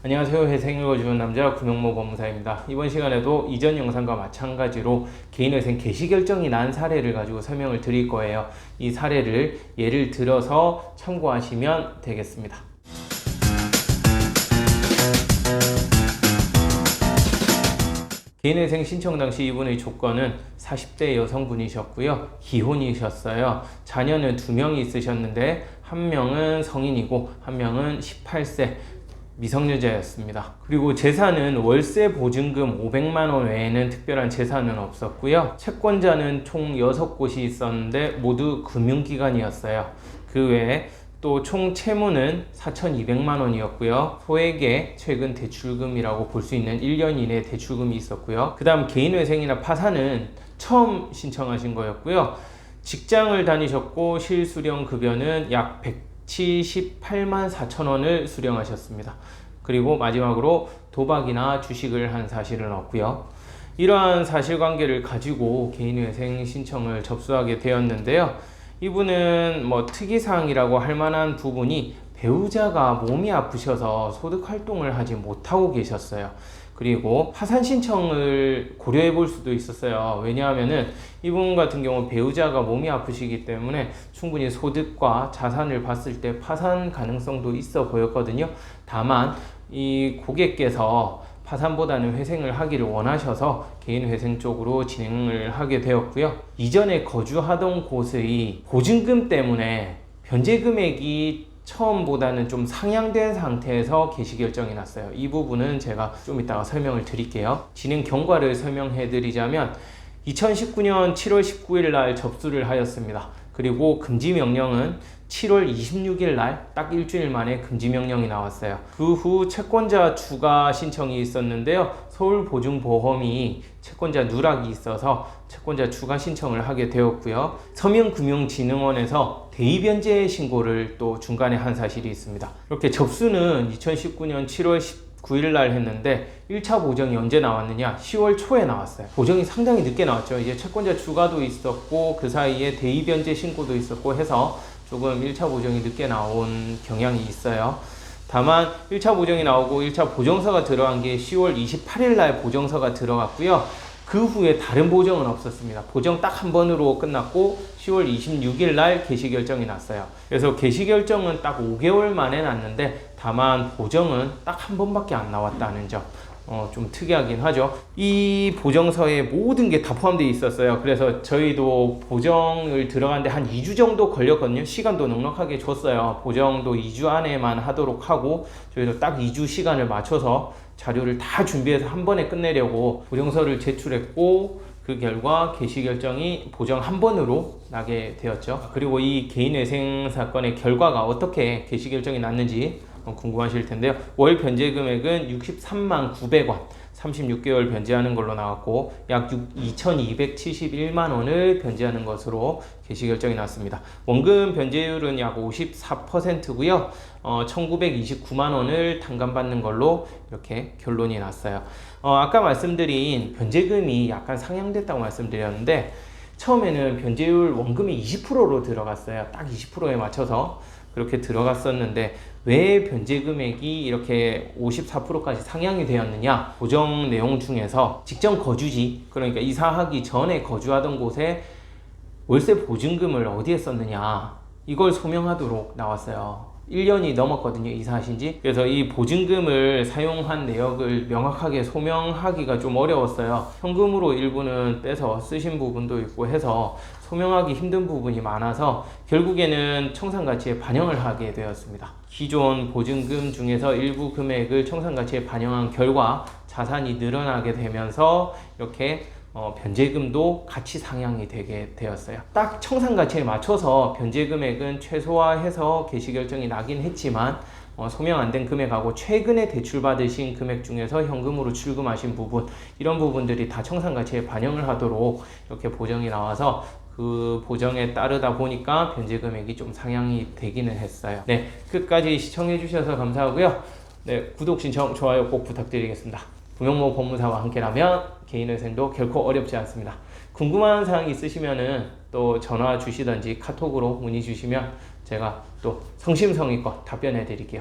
안녕하세요. 회생 읽어주는 남자 구명모 법무사입니다. 이번 시간에도 이전 영상과 마찬가지로 개인회생 개시 결정이 난 사례를 가지고 설명을 드릴 거예요. 이 사례를 예를 들어서 참고하시면 되겠습니다. 개인회생 신청 당시 이분의 조건은 40대 여성분이셨고요. 기혼이셨어요. 자녀는 2명이 있으셨는데 한 명은 성인이고 한 명은 18세 미성년자였습니다. 그리고 재산은 월세 보증금 500만원 외에는 특별한 재산은 없었고요. 채권자는 총 6곳이 있었는데 모두 금융기관이었어요. 그 외에 또 총 채무는 4,200만원이었고요. 소액의 최근 대출금이라고 볼 수 있는 1년 이내 대출금이 있었고요. 그 다음 개인회생이나 파산은 처음 신청하신 거였고요. 직장을 다니셨고 실수령 급여는 약 178만 4천원을 수령하셨습니다. 그리고 마지막으로 도박이나 주식을 한 사실은 없고요. 이러한 사실관계를 가지고 개인회생 신청을 접수하게 되었는데요. 이분은 특이사항이라고 할 만한 부분이 배우자가 몸이 아프셔서 소득 활동을 하지 못하고 계셨어요. 그리고 파산 신청을 고려해 볼 수도 있었어요. 왜냐하면은 이분 같은 경우 배우자가 몸이 아프시기 때문에 충분히 소득과 자산을 봤을 때 파산 가능성도 있어 보였거든요. 다만 이 고객께서 파산보다는 회생을 하기를 원하셔서 개인회생 쪽으로 진행을 하게 되었고요. 이전에 거주하던 곳의 보증금 때문에 변제 금액이 처음보다는 좀 상향된 상태에서 개시 결정이 났어요. 이 부분은 제가 좀 이따가 설명을 드릴게요. 진행 경과를 설명해 드리자면 2019년 7월 19일 날 접수를 하였습니다. 그리고 금지 명령은 7월 26일 날 딱 일주일 만에 금지 명령이 나왔어요. 그 후 채권자 추가 신청이 있었는데요. 서울보증보험이 채권자 누락이 있어서 채권자 추가 신청을 하게 되었고요. 서민금융진흥원에서 대의변제 신고를 또 중간에 한 사실이 있습니다. 이렇게 접수는 2019년 7월 9일 날 했는데 1차 보정이 언제 나왔느냐? 10월 초에 나왔어요. 보정이 상당히 늦게 나왔죠. 이제 채권자 추가도 있었고 그 사이에 대의변제 신고도 있었고 해서 조금 1차 보정이 늦게 나온 경향이 있어요. 다만 1차 보정이 나오고 1차 보정서가 들어간 게 10월 28일 날 보정서가 들어갔고요. 그 후에 다른 보정은 없었습니다. 보정 딱 한 번으로 끝났고 10월 26일 날 개시 결정이 났어요. 그래서 개시 결정은 딱 5개월 만에 났는데 다만 보정은 딱 한 번밖에 안 나왔다는 점. 좀 특이하긴 하죠. 이 보정서에 모든 게 다 포함되어 있었어요. 그래서 저희도 보정을 들어가는데 한 2주 정도 걸렸거든요. 시간도 넉넉하게 줬어요. 보정도 2주 안에만 하도록 하고 저희도 딱 2주 시간을 맞춰서 자료를 다 준비해서 한 번에 끝내려고 보정서를 제출했고 그 결과 개시 결정이 보정 한 번으로 나게 되었죠. 그리고 이 개인회생 사건의 결과가 어떻게 개시 결정이 났는지 궁금하실 텐데요. 월 변제 금액은 63만 900원 36개월 변제하는 걸로 나왔고 약 2,271만 원을 변제하는 것으로 개시 결정이 났습니다. 원금 변제율은 약 54%고요. 1,929만 원을 탕감받는 걸로 이렇게 결론이 났어요. 아까 말씀드린 변제금이 약간 상향됐다고 말씀드렸는데 처음에는 변제율 원금이 20%로 들어갔어요. 딱 20%에 맞춰서 그렇게 들어갔었는데 왜 변제 금액이 이렇게 54%까지 상향이 되었느냐? 보정 내용 중에서 직전 거주지, 그러니까 이사하기 전에 거주하던 곳에 월세 보증금을 어디에 썼느냐? 이걸 소명하도록 나왔어요. 1년이 넘었거든요, 이사하신 지. 그래서 이 보증금을 사용한 내역을 명확하게 소명하기가 좀 어려웠어요. 현금으로 일부는 빼서 쓰신 부분도 있고 해서 소명하기 힘든 부분이 많아서 결국에는 청산가치에 반영을 하게 되었습니다. 기존 보증금 중에서 일부 금액을 청산가치에 반영한 결과 자산이 늘어나게 되면서 이렇게 변제금도 같이 상향이 되게 되었어요. 딱 청산가치에 맞춰서 변제금액은 최소화해서 개시 결정이 나긴 했지만 소명 안 된 금액하고 최근에 대출받으신 금액 중에서 현금으로 출금하신 부분, 이런 부분들이 다 청산가치에 반영을 하도록 이렇게 보정이 나와서 그 보정에 따르다 보니까 변제 금액이 좀 상향이 되기는 했어요. 네, 끝까지 시청해 주셔서 감사하고요. 네, 구독, 신청, 좋아요 꼭 부탁드리겠습니다. 구명모 법무사와 함께라면 개인회생도 결코 어렵지 않습니다. 궁금한 사항이 있으시면은 또 전화 주시던지 카톡으로 문의 주시면 제가 또 성심성의껏 답변해 드릴게요.